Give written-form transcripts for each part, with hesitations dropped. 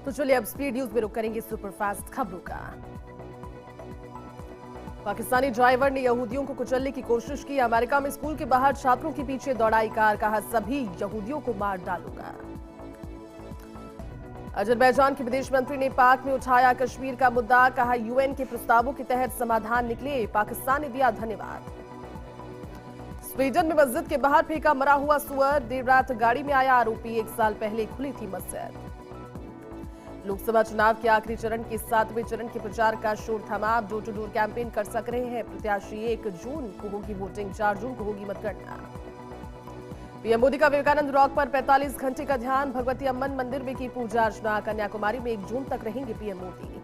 तो चलिए अब स्पीड न्यूज में रुक करेंगे सुपरफास्ट खबरों का। पाकिस्तानी ड्राइवर ने यहूदियों को कुचलने की कोशिश की। अमेरिका में स्कूल के बाहर छात्रों के पीछे दौड़ाई कार, कहा सभी यहूदियों को मार डालूंगा। अजरबैजान के विदेश मंत्री ने पाक में उठाया कश्मीर का मुद्दा, कहा यूएन के प्रस्तावों के तहत समाधान निकले, पाकिस्तान ने दिया धन्यवाद। स्वीडन में मस्जिद के बाहर फेंका मरा हुआ सुअर, देर रात गाड़ी में आया आरोपी, 1 साल पहले खुली थी मस्जिद। लोकसभा चुनाव के आखिरी चरण के 7वें चरण के प्रचार का शोर थमा। अब डोर टू डोर कैंपेन कर सक रहे हैं प्रत्याशी। 1 जून को होगी वोटिंग, 4 जून को होगी मतगणना। पीएम मोदी का विवेकानंद रॉक पर 45 घंटे का ध्यान, भगवती अम्मन मंदिर में की पूजा अर्चना। कन्याकुमारी में 1 जून तक रहेंगे पीएम मोदी।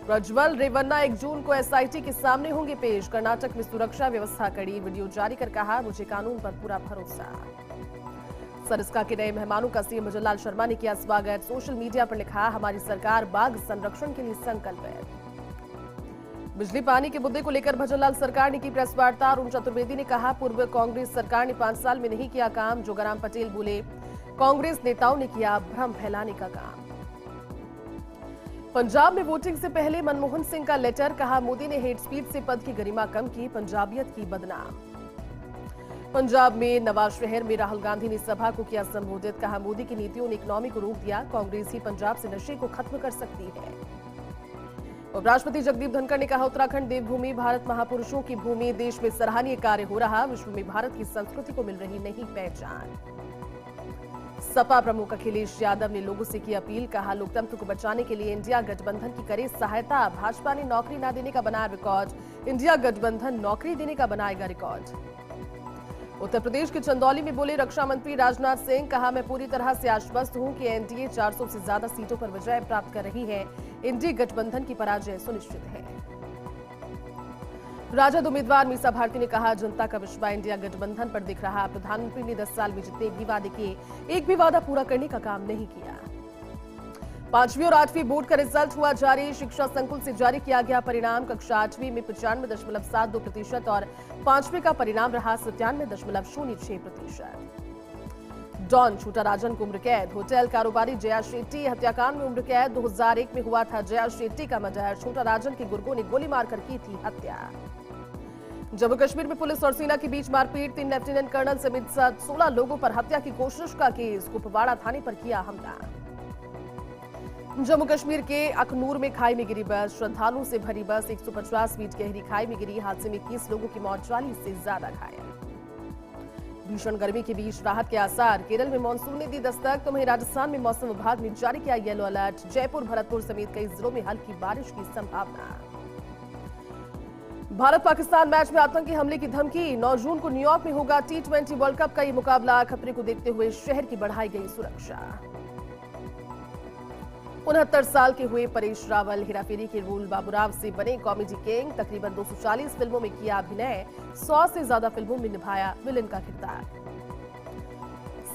प्रज्वल रेवन्ना 1 जून को एसआईटी के सामने होंगे पेश। कर्नाटक में सुरक्षा व्यवस्था कड़ी, वीडियो जारी कर कहा मुझे कानून पर पूरा भरोसा। सरिस्का के नए मेहमानों का सीएम भजनलाल शर्मा ने किया स्वागत। सोशल मीडिया पर लिखा हमारी सरकार बाघ संरक्षण के लिए संकल्प है। बिजली पानी के मुद्दे को लेकर भजनलाल सरकार ने की प्रेस वार्ता। अरुण चतुर्वेदी ने कहा पूर्व कांग्रेस सरकार ने 5 साल में नहीं किया काम। जोगाराम पटेल बोले कांग्रेस नेताओं ने किया भ्रम फैलाने का काम। पंजाब में वोटिंग से पहले मनमोहन सिंह का लेटर, कहा मोदी ने हेट स्पीच से पद की गरिमा कम की, पंजाबियत की बदनाम। पंजाब में नवाज शहर में राहुल गांधी ने सभा को किया संबोधित, कहा मोदी की नीतियों ने इकोनॉमी को रोक दिया, कांग्रेस ही पंजाब से नशे को खत्म कर सकती है। उपराष्ट्रपति जगदीप धनखड़ ने कहा उत्तराखंड देवभूमि, भारत महापुरुषों की भूमि, देश में सराहनीय कार्य हो रहा, विश्व में भारत की संस्कृति को मिल रही नई पहचान। सपा प्रमुख अखिलेश यादव ने लोगों से की अपील, कहा लोकतंत्र को बचाने के लिए इंडिया गठबंधन की करे सहायता। भाजपा ने नौकरी न देने का बनाया रिकॉर्ड, इंडिया गठबंधन नौकरी देने का बनाएगा रिकॉर्ड। उत्तर प्रदेश के चंदौली में बोले रक्षा मंत्री राजनाथ सिंह, कहा मैं पूरी तरह से आश्वस्त हूं कि एनडीए 400 से ज्यादा सीटों पर विजय प्राप्त कर रही है, इंडिया गठबंधन की पराजय सुनिश्चित है। राजद उम्मीदवार मीसा भारती ने कहा जनता का विश्वास इंडिया गठबंधन पर दिख रहा, प्रधानमंत्री ने 10 साल में जितने भी वादे किए, एक भी वादा पूरा करने का काम नहीं किया। 5वीं और 8वीं बोर्ड का रिजल्ट हुआ जारी, शिक्षा संकुल से जारी किया गया परिणाम। कक्षा 8वीं में 95.72% और 5वीं का परिणाम रहा 97.06%। डॉन छोटा राजन को उम्र कैद, होटल कारोबारी जया शेट्टी हत्याकांड में उम्र कैद। 2001 में हुआ था जया शेट्टी का मर्डर, छोटा राजन के गुर्गों ने गोली मारकर की थी हत्या। जम्मू कश्मीर में पुलिस और सेना के बीच मारपीट, 3 लेफ्टिनेंट कर्नल समेत 16 लोगों पर हत्या की कोशिश का केस, कुपवाड़ा थाने पर किया हमला। जम्मू कश्मीर के अखनूर में खाई में गिरी बस, श्रद्धालुओं से भरी बस 150 फीट गहरी खाई में गिरी, हादसे में 21 लोगों की मौत, 40 से ज्यादा घायल। भीषण गर्मी के बीच राहत के आसार, केरल में मानसून ने दी दस्तक, तो वहीं राजस्थान में मौसम विभाग ने जारी किया येलो अलर्ट। जयपुर, भरतपुर समेत कई जिलों में हल्की बारिश की संभावना। भारत पाकिस्तान मैच में आतंकी हमले की धमकी, 9 जून को न्यूयॉर्क में होगा T20 वर्ल्ड कप का ये मुकाबला, खतरे को देखते हुए शहर की बढ़ाई गई सुरक्षा। 69 साल के हुए परेश रावल, हेराफेरी के रूल बाबूराव से बने कॉमेडी किंग, तकरीबन 240 फिल्मों में किया अभिनय, 100 से ज्यादा फिल्मों में निभाया विलेन का किरदार।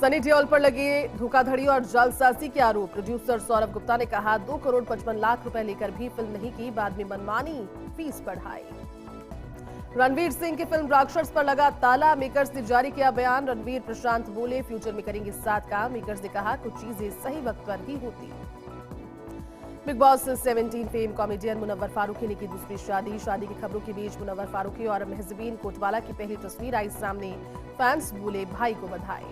सनी देओल पर लगे धोखाधड़ी और जालसाजी के आरोप, प्रोड्यूसर सौरभ गुप्ता ने कहा 2 करोड़ 55 लाख रुपए लेकर भी फिल्म नहीं की, बाद में मनमानी फीस बढ़ाई। रणवीर सिंह की फिल्म राक्षस पर लगा ताला, मेकर्स ने जारी किया बयान। रणवीर प्रशांत बोले फ्यूचर में करेंगे साथ काम, मेकर्स ने कहा कुछ चीजें सही वक्त पर ही होती। Bigg Boss 17 fame comedian Munawar Faruqui ने की दूसरी शादी, शादी की खबरों के बीच मुनव्वर फारूकी और महजबीन कोटवाला की पहली तस्वीर आई सामने, फैंस बोले भाई को बधाई।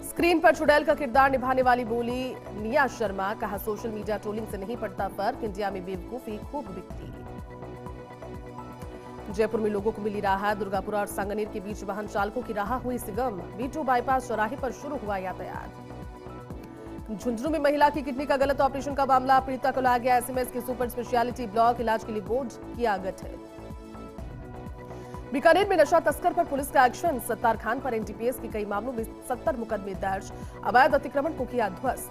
स्क्रीन पर चुड़ैल का किरदार निभाने वाली बोली निया शर्मा, कहा सोशल मीडिया ट्रोलिंग से नहीं पड़ता फर्क, इंडिया में बेवकूफी खूब बिकती। जयपुर में लोगों को मिली राहत, दुर्गापुरा और सांगनेर के बीच वाहन चालकों की राह हुई सुगम, B2 बाईपास चौराहे पर शुरू हुआ यातायात। झुंझुनू में महिला की किडनी का गलत ऑपरेशन का मामला, पीड़िता को लाया गया एसएमएस के सुपर स्पेशलिटी ब्लॉक, इलाज के लिए बोर्ड किया गठित। बीकानेर में नशा तस्कर पर पुलिस का एक्शन, सत्तार खान पर एनडीपीएस के कई मामलों में 70 मुकदमे दर्ज, अवैध अतिक्रमण को किया ध्वस्त।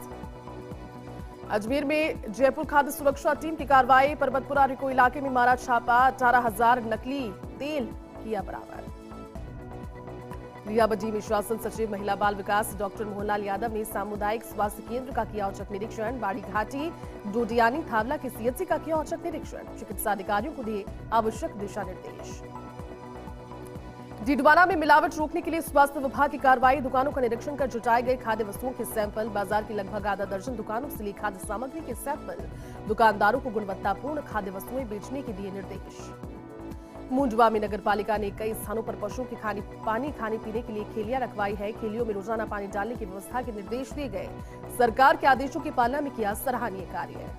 अजमेर में जयपुर खाद्य सुरक्षा टीम की कार्रवाई, परबतपुरा रिको इलाके में मारा छापा, 18,000 नकली तेल किया बरामद। लियाबजी में शासन सचिव महिला बाल विकास डॉक्टर मोहनलाल यादव ने सामुदायिक स्वास्थ्य केंद्र का किया औचक निरीक्षण, बाड़ी घाटी डोडियानी थावला के सीएचसी का किया औचक निरीक्षण, चिकित्सा अधिकारियों को दिए आवश्यक दिशा निर्देश। डीडवाना में मिलावट रोकने के लिए स्वास्थ्य विभाग की कार्रवाई। दुकानों का निरीक्षण कर जुटाए गए खाद्य वस्तुओं के सैंपल। बाजार की लगभग आधा दर्जन दुकानों से ली खाद्य सामग्री के सैंपल। दुकानदारों को गुणवत्तापूर्ण खाद्य वस्तुएं बेचने के दिए निर्देश। मुंडवा में नगर पालिका ने कई स्थानों पर पशुओं के पानी खाने पीने के लिए खेलियां रखवाई है। खेलियों में रोजाना पानी डालने की व्यवस्था के निर्देश दिए गए। सरकार के आदेशों की पालना में किया सराहनीय कार्य।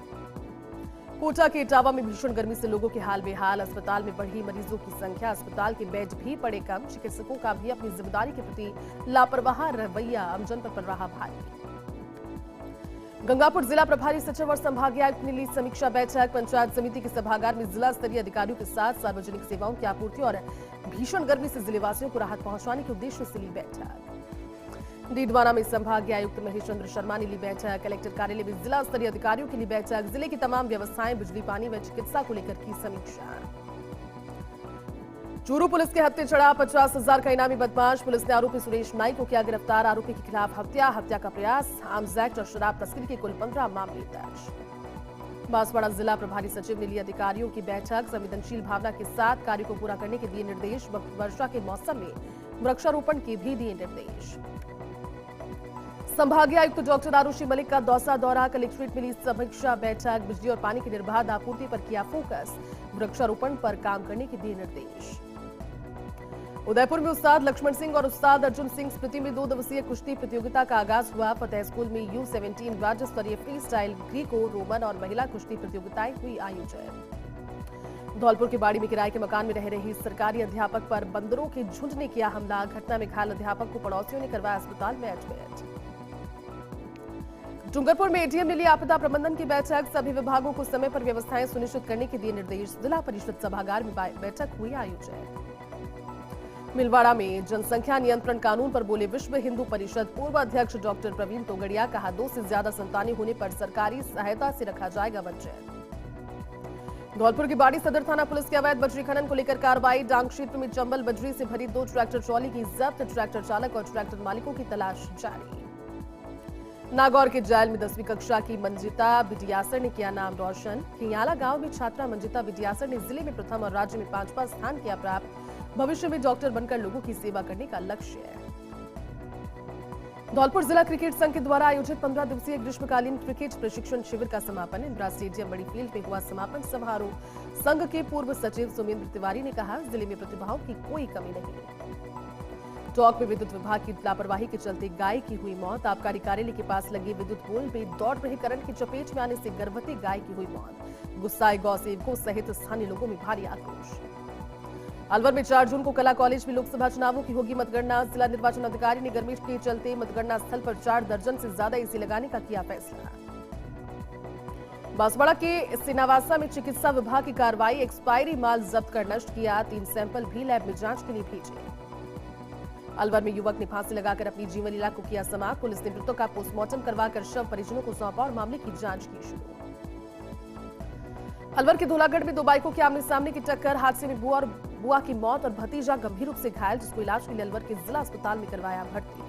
कोटा के इटावा में भीषण गर्मी से लोगों के हाल बेहाल। अस्पताल में बढ़ी मरीजों की संख्या। अस्पताल के बेड भी पड़े कम। चिकित्सकों का भी अपनी जिम्मेदारी के प्रति लापरवाह रवैया आमजन पर पड़ रहा भारी। गंगापुर जिला प्रभारी सचिव और संभागीय आयुक्त ने ली समीक्षा बैठक। पंचायत समिति के सभागार में जिला स्तरीय अधिकारियों के साथ सार्वजनिक सेवाओं की आपूर्ति और भीषण गर्मी से जिलेवासियों को राहत पहुंचाने के उद्देश्य से ली बैठक। डीडवाना में संभागीय आयुक्त महेश चंद्र शर्मा ने ली बैठक। कलेक्टर कार्यालय में जिला स्तरीय अधिकारियों की ली बैठक। जिले की तमाम व्यवस्थाएं, बिजली, पानी व चिकित्सा को लेकर की समीक्षा। चूरू पुलिस के हत्थे चढ़ा 50,000 का इनामी बदमाश। पुलिस ने आरोपी सुरेश नाई को किया गिरफ्तार। आरोपी के खिलाफ हत्या का प्रयास, आर्म्स एक्ट और शराब तस्करी के कुल 15 मामले दर्ज। बांसवाड़ा जिला प्रभारी सचिव ने ली अधिकारियों की बैठक। संवेदनशील भावना के साथ कार्य को पूरा करने के दिए निर्देश। वर्षा के मौसम में वृक्षारोपण के भी दिए निर्देश। संभागीय आयुक्त डॉक्टर आरुषि मलिक का दौसा दौरा। कलेक्ट्रेट में ली समीक्षा बैठक। बिजली और पानी की निर्बाध आपूर्ति पर किया फोकस। वृक्षारोपण पर काम करने के दिए निर्देश। उदयपुर में उस्ताद लक्ष्मण सिंह और उस्ताद अर्जुन सिंह स्मृति में 2 दिवसीय कुश्ती प्रतियोगिता का आगाज हुआ। फतेह स्कूल में U17 राज्य स्तरीय फ्री स्टाइल, ग्रीको रोमन और महिला कुश्ती प्रतियोगिताएं हुई आयोजित। धौलपुर के बाड़ी में किराए के मकान में रह रही सरकारी अध्यापक पर बंदरों के झुंड ने किया हमला। घटना में घायल अध्यापक को पड़ोसियों ने करवाया अस्पताल में एडमिट। डूंगरपुर में एडीएम ने ली आपदा प्रबंधन की बैठक। सभी विभागों को समय पर व्यवस्थाएं सुनिश्चित करने के दिए निर्देश। जिला परिषद सभागार में बैठक हुई आयोजित। मिलवाड़ा में जनसंख्या नियंत्रण कानून पर बोले विश्व हिंदू परिषद पूर्व अध्यक्ष डॉक्टर प्रवीण तोगड़िया। कहा 2 से ज्यादा संतानें होने पर सरकारी सहायता से रखा जाएगा बच्चे। धौलपुर की बाड़ी सदर थाना पुलिस के अवैध बजरी खनन को लेकर कार्रवाई। डांग क्षेत्र में चंबल बजरी से भरी 2 ट्रैक्टर ट्रॉली की जब्त। ट्रैक्टर चालक और ट्रैक्टर मालिकों की तलाश जारी। नागौर के जेल में 10वीं कक्षा की मंजिता बिटियासर ने किया नाम रोशन। खियाला गांव में छात्रा मंजिता बिटियासर ने जिले में प्रथम और राज्य में 5वां स्थान किया प्राप्त। भविष्य में डॉक्टर बनकर लोगों की सेवा करने का लक्ष्य है। धौलपुर जिला क्रिकेट संघ के द्वारा आयोजित 15 दिवसीय ग्रीष्मकालीन क्रिकेट प्रशिक्षण शिविर का समापन। इंदिरा स्टेडियम बड़ी फील्ड में हुआ समापन समारोह। संघ के पूर्व सचिव सुमेंद्र तिवारी ने कहा, जिले में प्रतिभाओं की कोई कमी नहीं। टोंक में विद्युत विभाग की लापरवाही के चलते गाय की हुई मौत। आबकारी कार्यालय के पास लगे विद्युत पोल में दौड़ रहे करंट की चपेट में आने से गर्भवती गाय की हुई मौत। गुस्साए गौ सेवकों सहित स्थानीय लोगों में भारी आक्रोश। अलवर में 4 जून को कला कॉलेज में लोकसभा चुनावों की होगी मतगणना। जिला निर्वाचन अधिकारी ने गर्मी के चलते मतगणना स्थल पर 4 दर्जन से ज्यादा एसी लगाने का किया फैसला। बांसवाड़ा के सिनावासा में चिकित्सा विभाग की कार्रवाई। एक्सपायरी माल जब्त कर नष्ट किया। 3 सैंपल भी लैब में जांच के लिए भेजे। अलवर में युवक ने फांसी लगाकर अपनी जीवन लीला को किया समाप्त। पुलिस ने मृतक का पोस्टमार्टम करवाकर शव परिजनों को सौंपा और मामले की जांच की शुरू। अलवर के धोलागढ़ में 2 बाइकों के आमने सामने की टक्कर। हादसे में बुआ की मौत और भतीजा गंभीर रूप से घायल, जिसको इलाज के लिए अलवर के जिला अस्पताल में करवाया भर्ती।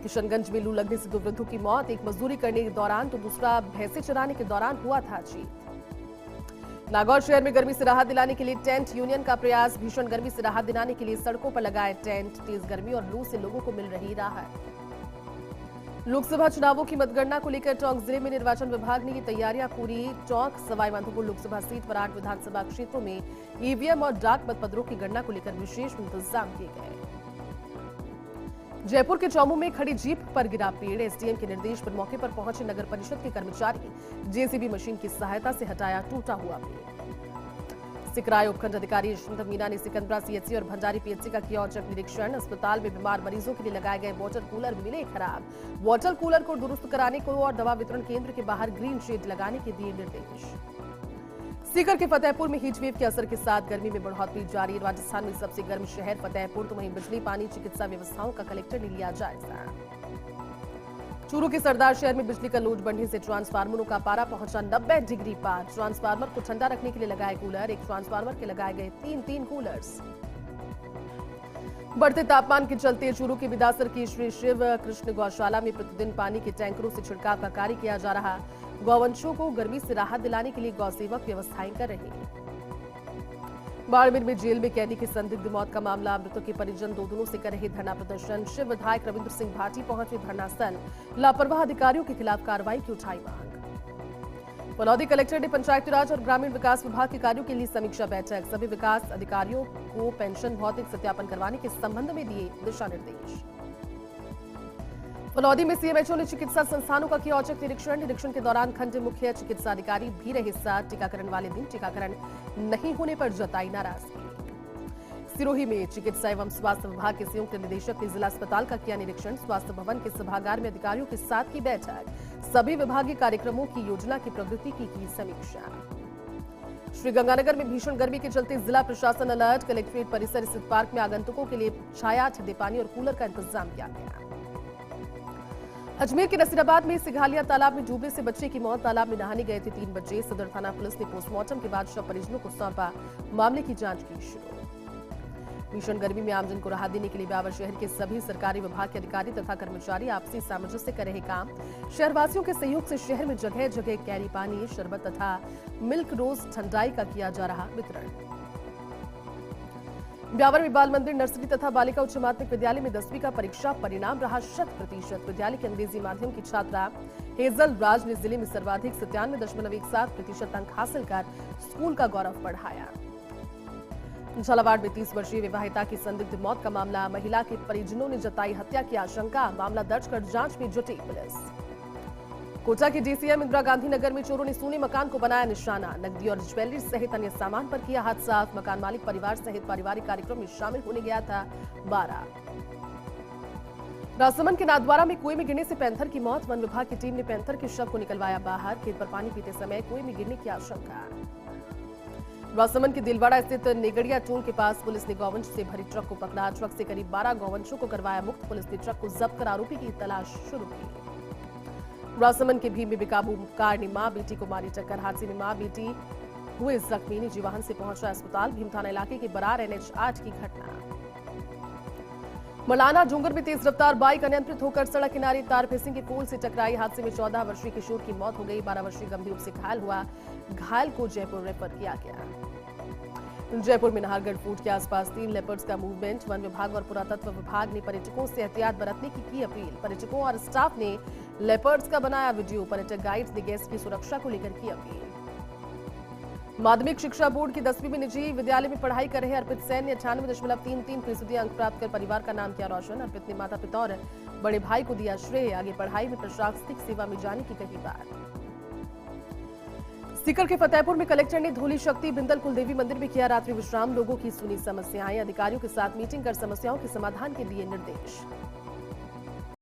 किशनगंज में लू लगने से 2 वृद्धों की मौत। एक मजदूरी करने के दौरान तो दूसरा भैंसे चराने के दौरान हुआ था जीत। नागौर शहर में गर्मी से राहत दिलाने के लिए टेंट यूनियन का प्रयास। भीषण गर्मी से राहत दिलाने के लिए सड़कों पर लगाए टेंट। तेज गर्मी और लू से लोगों को मिल रही राहत। लोकसभा चुनावों की मतगणना को लेकर टोंक जिले में निर्वाचन विभाग ने की तैयारियां पूरी। टोंक सवाई माधोपुर लोकसभा सीट पर 8 विधानसभा क्षेत्रों में ईवीएम और डाक मतपत्रों की गणना को लेकर विशेष इंतजाम किए गए। जयपुर के चौमू में खड़ी जीप पर गिरा पेड़। एसडीएम के निर्देश पर मौके पर पहुंचे नगर परिषद के कर्मचारी जेसीबी मशीन की सहायता से हटाया टूटा हुआ पेड़। सिकराय उपखंड अधिकारी यशवंत मीना ने सिकंदरा सीएचसी और भंडारी पीएचसी का किया औचक निरीक्षण। अस्पताल में बीमार मरीजों के लिए लगाए गए वाटर कूलर मिले खराब। वाटर कूलर को दुरुस्त कराने को और दवा वितरण केंद्र के बाहर ग्रीन शेड लगाने के दिए निर्देश। सीकर के फतेहपुर में हीट वेव के असर के साथ गर्मी में बढ़ोतरी जारी। राजस्थान में सबसे गर्म शहर फतेहपुर, तो वहीं बिजली, पानी, चिकित्सा व्यवस्थाओं का कलेक्टर ने लिया जायजा। चूरू के सरदार शहर में बिजली का लोड बढ़ने से ट्रांसफार्मरों का पारा पहुंचा 90 डिग्री पार। ट्रांसफार्मर को ठंडा रखने के लिए लगाए कूलर। एक ट्रांसफार्मर के लगाए गए 3 कूलर्स। बढ़ते तापमान के चलते चूरू के बिदासर की श्री शिव कृष्ण गौशाला में प्रतिदिन पानी के टैंकरों से छिड़काव का कार्य किया जा रहा। गौवंशों को गर्मी से राहत दिलाने के लिए गौ सेवक व्यवस्थाएं कर रहे हैं। बाड़मेर में जेल में कैदी की संदिग्ध मौत का मामला, मृतक के परिजन 2 दिनों से कर रहे धरना प्रदर्शन। शिव विधायक रविंद्र सिंह भाटी पहुंचे धरना स्थल, लापरवाह अधिकारियों के खिलाफ कार्रवाई की उठाई मांग। फलौदी कलेक्टर ने पंचायती राज और ग्रामीण विकास विभाग के कार्यों के लिए समीक्षा बैठक, सभी विकास अधिकारियों को पेंशन भौतिक सत्यापन करवाने के संबंध में दिए दिशा निर्देश। फलौदी में सीएमएचओ ने चिकित्सा संस्थानों का किया औचक निरीक्षण के दौरान खंड मुख्य चिकित्सा अधिकारी भी रहे साथ। टीकाकरण वाले दिन टीकाकरण नहीं होने पर जताई नाराजगी। सिरोही में चिकित्सा एवं स्वास्थ्य विभाग के संयुक्त निदेशक ने जिला अस्पताल का किया निरीक्षण, स्वास्थ्य भवन के सभागार में अधिकारियों के साथ की बैठक, सभी विभागीय कार्यक्रमों की योजना की प्रगति की समीक्षा। श्रीगंगानगर में भीषण गर्मी के चलते जिला प्रशासन अलर्ट, कलेक्ट्रेट परिसर स्थित पार्क में आगंतुकों के लिए छाया, ठंडे पानी और कूलर का इंतजाम किया गया। अजमेर के नसीराबाद में सिघालिया तालाब में डूबने से बच्चे की मौत, तालाब में नहाने गए थे 3 बच्चे। सदर थाना पुलिस ने पोस्टमार्टम के बाद शव परिजनों को सौंपा, मामले की जांच की शुरू। भीषण गर्मी में आमजन को राहत देने के लिए ब्यावर शहर के सभी सरकारी विभाग के अधिकारी तथा कर्मचारी आपसी सामंजस्य कर रहे काम। शहरवासियों के सहयोग से शहर में जगह जगह कैरी पानी, शरबत तथा मिल्क रोज ठंडाई का किया जा रहा वितरण। ब्यावर में बाल मंदिर, नर्सरी तथा बालिका उच्च माध्यमिक विद्यालय में 10वीं का परीक्षा परिणाम रहा 100%। विद्यालय के अंग्रेजी माध्यम की छात्रा हेजल राज ने जिले में सर्वाधिक 97.17% अंक हासिल कर स्कूल का गौरव बढ़ाया। झालावाड़ में 30 वर्षीय विवाहिता की संदिग्ध मौत का मामला, महिला के परिजनों ने जताई हत्या की आशंका, मामला दर्ज कर जांच में जुटी पुलिस। कोटा के डीसीएम इंदिरा गांधी नगर में चोरों ने सोने मकान को बनाया निशाना, नकदी और ज्वेलरी सहित अन्य सामान पर किया हाथ साफ। मकान मालिक परिवार सहित पारिवारिक कार्यक्रम में शामिल होने गया था 12। राजसमंद के नाथद्वारा में कुएं में गिरने से पैंथर की मौत, वन विभाग की टीम ने पैंथर के शव को निकलवाया बाहर, खेत पर पानी पीते समय कुएं में गिरने की आशंका। राजसमंद के दिलवाड़ा स्थित नेगड़िया टोल के पास पुलिस ने गौवंश से भरी ट्रक को पकड़ा, ट्रक से करीब 12 गौवंशों को करवाया मुक्त। पुलिस ने ट्रक को जब्त कर आरोपी की तलाश शुरू की। राजसमंद के भीम में बेकाबू कार ने मां बेटी को मारी टक्कर, हादसे में मां बेटी हुए जख्मी, निजी वाहन से पहुंचा अस्पताल। भीम थाना इलाके के बरार NH8 की घटना। मलाना डूंगर में तेज रफ्तार बाइक अनियंत्रित होकर सड़क किनारे तार फेंसिंग के पोल से टकराई, हादसे में 14 वर्षीय किशोर की मौत हो गई, 12 वर्षीय गंभीर रूप से घायल हुआ, घायल को जयपुर रेफर किया गया। जयपुर में नाहरगढ़ फूट के आसपास 3 लेपर्ड्स का मूवमेंट, वन विभाग और पुरातत्व विभाग ने पर्यटकों से एहतियात बरतने की अपील। पर्यटकों और स्टाफ ने लेपर्ड्स का बनाया वीडियो, पर्यटक गाइड्स ने गेस्ट की सुरक्षा को लेकर की अपील। माध्यमिक शिक्षा बोर्ड की 10वीं में निजी विद्यालय में पढ़ाई कर रहे अर्पित सेन ने 98.33% अंक प्राप्त कर परिवार का नाम किया रोशन। अर्पित ने माता पिता और बड़े भाई को दिया श्रेय, आगे पढ़ाई में प्रशासनिक सेवा में जाने की कही बात। सीकर के फतेहपुर में कलेक्टर ने धोली शक्ति बिंदल कुलदेवी मंदिर में किया रात्रि विश्राम, लोगों की सुनी समस्याएं, अधिकारियों के साथ मीटिंग कर समस्याओं के समाधान के दिए निर्देश।